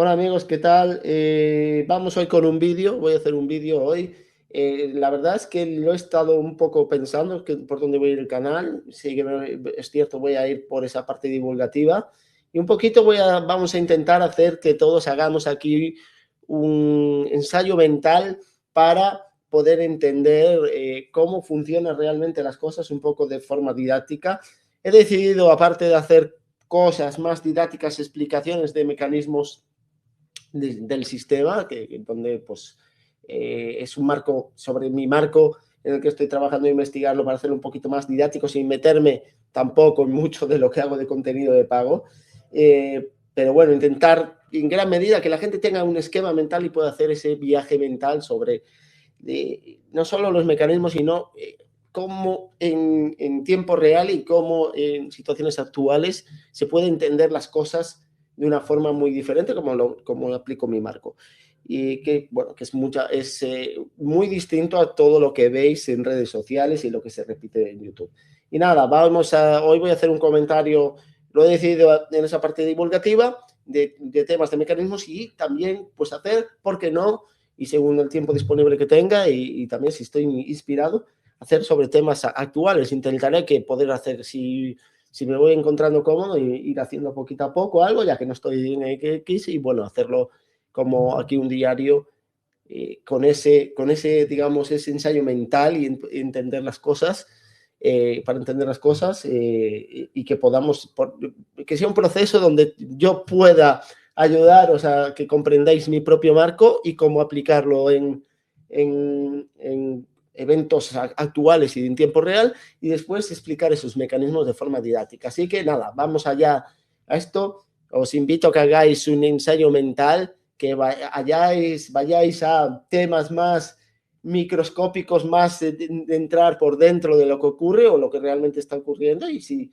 Hola amigos, ¿qué tal? Vamos hoy con un vídeo, voy a hacer un vídeo hoy. La verdad es que lo he estado un poco pensando por dónde voy a ir el canal. Sí que es cierto, voy a ir por esa parte divulgativa y un poquito vamos a intentar hacer que todos hagamos aquí un ensayo mental para poder entender cómo funcionan realmente las cosas un poco de forma didáctica. He decidido, aparte de hacer cosas más didácticas, explicaciones de mecanismos del sistema, donde pues es un marco sobre mi marco en el que estoy trabajando e investigarlo para hacerlo un poquito más didáctico sin meterme tampoco en mucho de lo que hago de contenido de pago. Pero bueno, intentar en gran medida que la gente tenga un esquema mental y pueda hacer ese viaje mental sobre no solo los mecanismos, sino cómo en tiempo real y cómo en situaciones actuales se puede entender las cosas de una forma muy diferente como aplico mi marco. Y que, bueno, que es muy distinto a todo lo que veis en redes sociales y lo que se repite en YouTube. Y nada, hoy voy a hacer un comentario, lo he decidido en esa parte divulgativa de temas de mecanismos y también pues hacer, ¿por qué no? Y según el tiempo disponible que tenga y también si estoy inspirado, hacer sobre temas actuales. Intentaré que poder hacer, si me voy encontrando cómodo, ir haciendo poquito a poco algo, ya que no estoy en X, y bueno, hacerlo como aquí un diario digamos, ese ensayo mental y entender las cosas, para entender las cosas y que podamos, que sea un proceso donde yo pueda ayudaros a que comprendáis mi propio marco y cómo aplicarlo en eventos actuales y en tiempo real, y después explicar esos mecanismos de forma didáctica. Así que nada, vamos allá a esto. Os invito a que hagáis un ensayo mental, que vayáis a temas más microscópicos, más de entrar por dentro de lo que ocurre o lo que realmente está ocurriendo, y si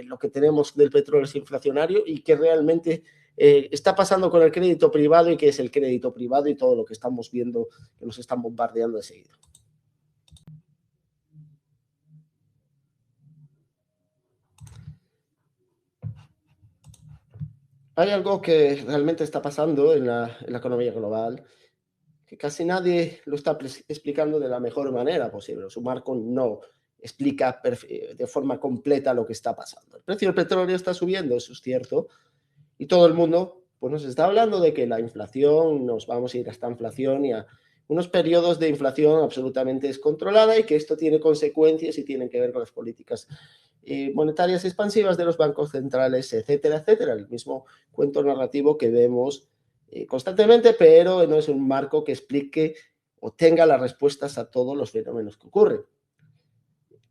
lo que tenemos del petróleo es inflacionario y que realmente está pasando con el crédito privado y qué es el crédito privado y todo lo que estamos viendo que nos están bombardeando de seguido. Hay algo que realmente está pasando en la economía global, que casi nadie lo está explicando de la mejor manera posible. Su marco no explica de forma completa lo que está pasando. El precio del petróleo está subiendo, eso es cierto, y todo el mundo pues, nos está hablando de que la inflación, nos vamos a ir a esta inflación y a unos periodos de inflación absolutamente descontrolada, y que esto tiene consecuencias y tienen que ver con las políticas monetarias expansivas de los bancos centrales, etcétera, etcétera. El mismo cuento narrativo que vemos constantemente, pero no es un marco que explique o tenga las respuestas a todos los fenómenos que ocurren.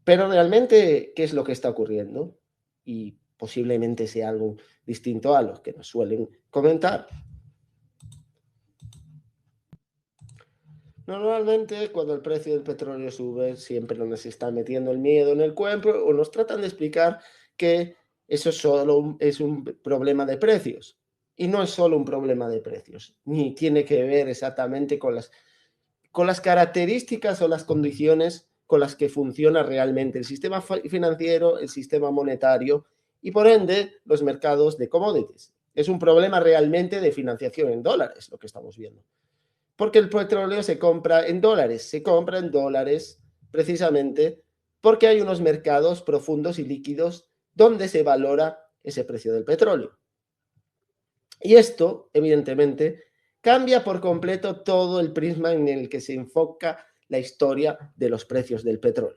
Pero realmente, ¿qué es lo que está ocurriendo? Y posiblemente sea algo distinto a los que nos suelen comentar. Normalmente, cuando el precio del petróleo sube, siempre nos están metiendo el miedo en el cuerpo o nos tratan de explicar que eso solo es un problema de precios. Y no es solo un problema de precios, ni tiene que ver exactamente con las características o las condiciones con las que funciona realmente el sistema financiero, el sistema monetario y, por ende, los mercados de commodities. Es un problema realmente de financiación en dólares, lo que estamos viendo. Porque el petróleo se compra en dólares precisamente porque hay unos mercados profundos y líquidos donde se valora ese precio del petróleo. Y esto, evidentemente, cambia por completo todo el prisma en el que se enfoca la historia de los precios del petróleo.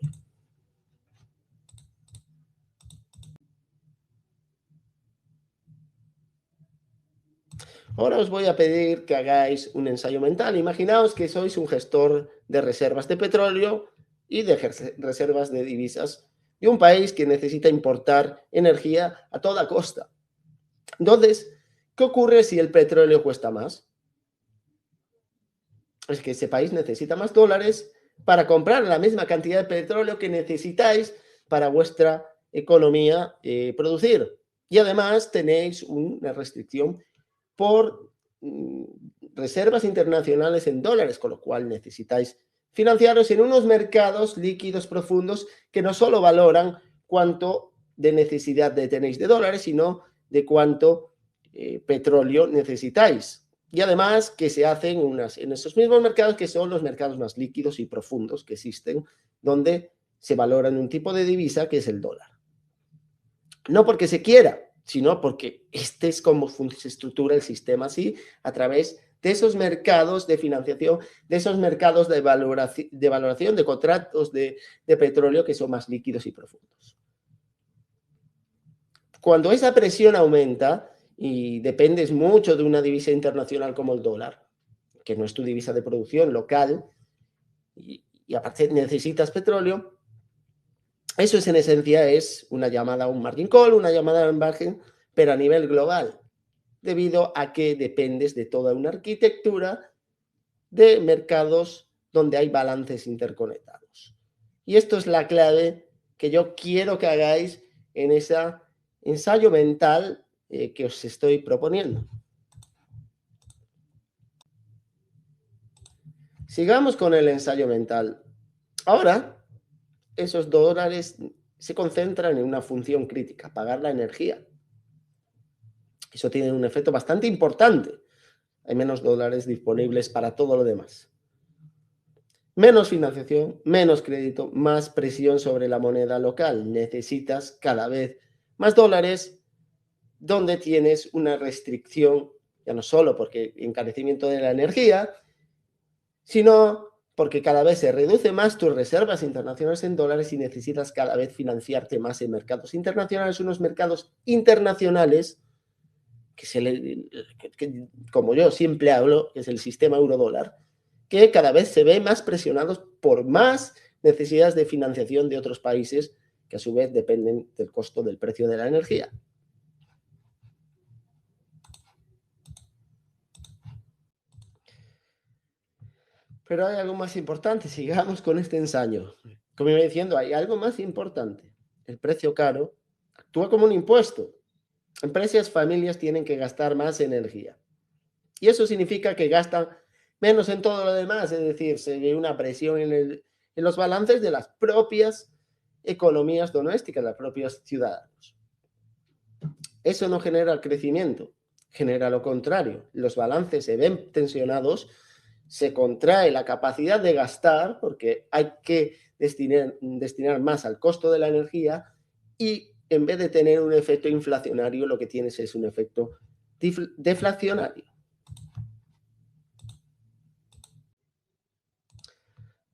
Ahora os voy a pedir que hagáis un ensayo mental. Imaginaos que sois un gestor de reservas de petróleo y de reservas de divisas de un país que necesita importar energía a toda costa. Entonces, ¿qué ocurre si el petróleo cuesta más? Es que ese país necesita más dólares para comprar la misma cantidad de petróleo que necesitáis para vuestra economía producir. Y además tenéis una restricción por reservas internacionales en dólares, con lo cual necesitáis financiaros en unos mercados líquidos profundos que no solo valoran cuánto de necesidad tenéis de dólares, sino de cuánto petróleo necesitáis. Y además que se hacen en esos mismos mercados que son los mercados más líquidos y profundos que existen, donde se valora en un tipo de divisa que es el dólar. No porque se quiera, sino porque este es como se estructura el sistema así, a través de esos mercados de financiación, de esos mercados de valoración de contratos de petróleo que son más líquidos y profundos. Cuando esa presión aumenta y dependes mucho de una divisa internacional como el dólar, que no es tu divisa de producción local, y aparte necesitas petróleo, eso es en esencia es una llamada a un margin call, una llamada a un margen, pero a nivel global, debido a que dependes de toda una arquitectura de mercados donde hay balances interconectados. Y esto es la clave que yo quiero que hagáis en ese ensayo mental que os estoy proponiendo. Sigamos con el ensayo mental. Ahora, esos dólares se concentran en una función crítica, pagar la energía. Eso tiene un efecto bastante importante. Hay menos dólares disponibles para todo lo demás. Menos financiación, menos crédito, más presión sobre la moneda local. Necesitas cada vez más dólares donde tienes una restricción, ya no solo porque encarecimiento de la energía, sino porque cada vez se reduce más tus reservas internacionales en dólares y necesitas cada vez financiarte más en mercados internacionales, unos mercados internacionales que como yo siempre hablo, es el sistema euro-dólar, que cada vez se ve más presionados por más necesidades de financiación de otros países que a su vez dependen del costo del precio de la energía. Pero hay algo más importante, sigamos con este ensayo. Como iba diciendo, hay algo más importante. El precio caro actúa como un impuesto. Empresas, familias tienen que gastar más energía. Y eso significa que gastan menos en todo lo demás, es decir, se ve una presión en los balances de las propias economías domésticas, las propias ciudadanos. Eso no genera crecimiento, genera lo contrario. Los balances se ven tensionados, se contrae la capacidad de gastar porque hay que destinar más al costo de la energía y en vez de tener un efecto inflacionario, lo que tienes es un efecto deflacionario.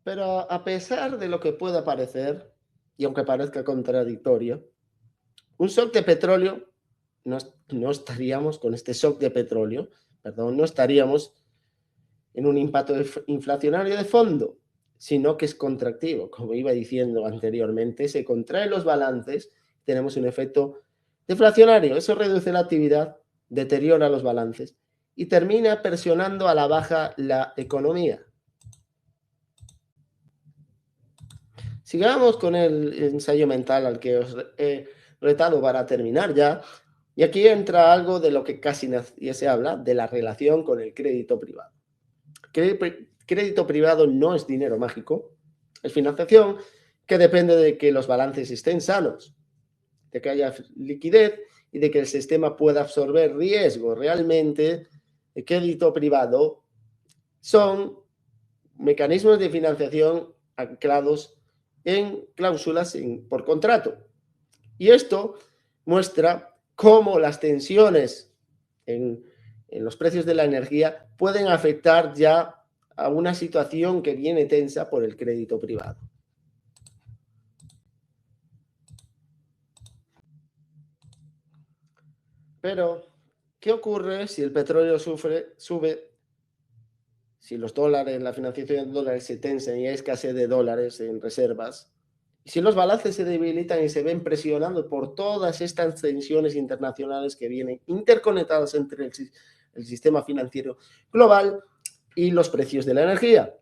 Pero a pesar de lo que pueda parecer, y aunque parezca contradictorio, un shock de petróleo, no estaríamos con este shock de petróleo, perdón, no estaríamos en un impacto inflacionario de fondo, sino que es contractivo. Como iba diciendo anteriormente, se contraen los balances, tenemos un efecto deflacionario. Eso reduce la actividad, deteriora los balances y termina presionando a la baja la economía. Sigamos con el ensayo mental al que os he retado para terminar ya. Y aquí entra algo de lo que casi ya se habla, de la relación con el crédito privado. Crédito privado no es dinero mágico, es financiación que depende de que los balances estén sanos, de que haya liquidez y de que el sistema pueda absorber riesgo. Realmente, el crédito privado son mecanismos de financiación anclados en cláusulas por contrato. Y esto muestra cómo las tensiones en los precios de la energía pueden afectar ya a una situación que viene tensa por el crédito privado. Pero, ¿qué ocurre si el petróleo sube, si los dólares, la financiación de dólares se tensan y hay escasez de dólares en reservas? Y si los balances se debilitan y se ven presionados por todas estas tensiones internacionales que vienen interconectadas entre el sistema financiero global y los precios de la energía,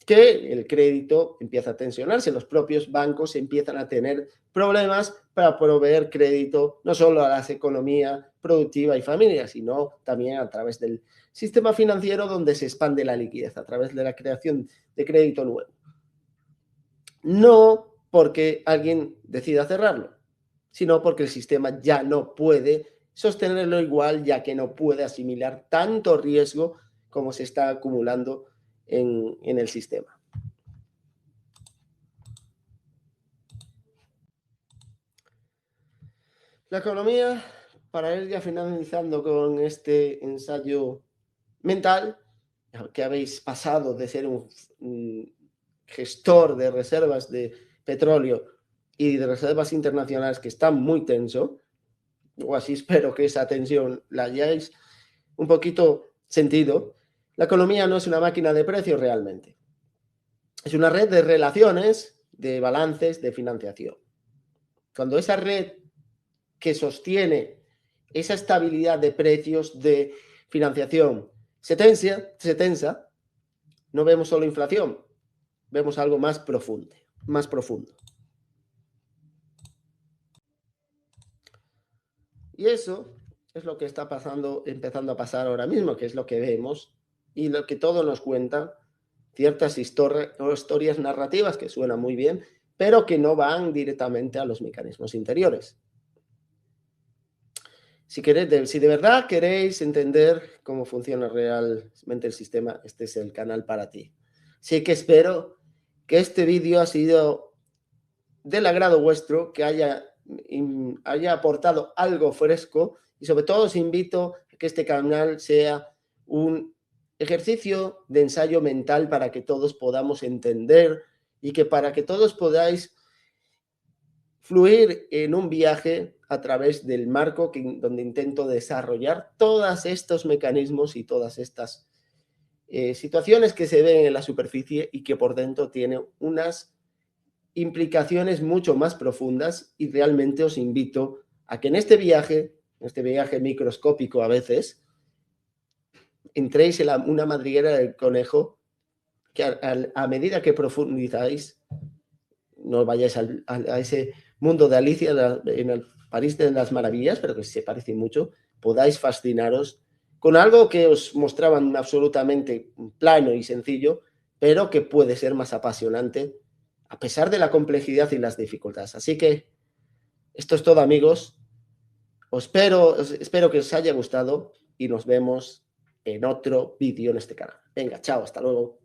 que el crédito empieza a tensionarse, los propios bancos empiezan a tener problemas para proveer crédito no solo a las economías productivas y familias, sino también a través del sistema financiero donde se expande la liquidez, a través de la creación de crédito nuevo. No porque alguien decida cerrarlo, sino porque el sistema ya no puede sostenerlo igual, ya que no puede asimilar tanto riesgo como se está acumulando en el sistema. La economía, para ir ya finalizando con este ensayo mental, que habéis pasado de ser un gestor de reservas de petróleo y de reservas internacionales que están muy tenso, o así espero que esa tensión la hayáis un poquito sentido. La economía no es una máquina de precios realmente. Es una red de relaciones, de balances, de financiación. Cuando esa red que sostiene esa estabilidad de precios, de financiación, se tensa, no vemos solo inflación, vemos algo más profundo, más profundo. Y eso es lo que está pasando, empezando a pasar ahora mismo, que es lo que vemos y lo que todo nos cuenta ciertas historias narrativas que suenan muy bien, pero que no van directamente a los mecanismos interiores. Si de verdad queréis entender cómo funciona realmente el sistema, este es el canal para ti. Así que espero que este vídeo ha sido del agrado vuestro, que haya aportado algo fresco y sobre todo os invito a que este canal sea un ejercicio de ensayo mental para que todos podamos entender y que para que todos podáis fluir en un viaje a través del marco donde intento desarrollar todos estos mecanismos y todas estas situaciones que se ven en la superficie y que por dentro tienen unas implicaciones mucho más profundas, y realmente os invito a que en este viaje microscópico a veces, entréis en una madriguera del conejo, que a medida que profundizáis, no vayáis a ese mundo de Alicia en el País de las Maravillas, pero que se parece mucho, podáis fascinaros con algo que os mostraban absolutamente plano y sencillo, pero que puede ser más apasionante a pesar de la complejidad y las dificultades. Así que esto es todo, amigos. Espero que os haya gustado y nos vemos en otro vídeo en este canal. Venga, chao, hasta luego.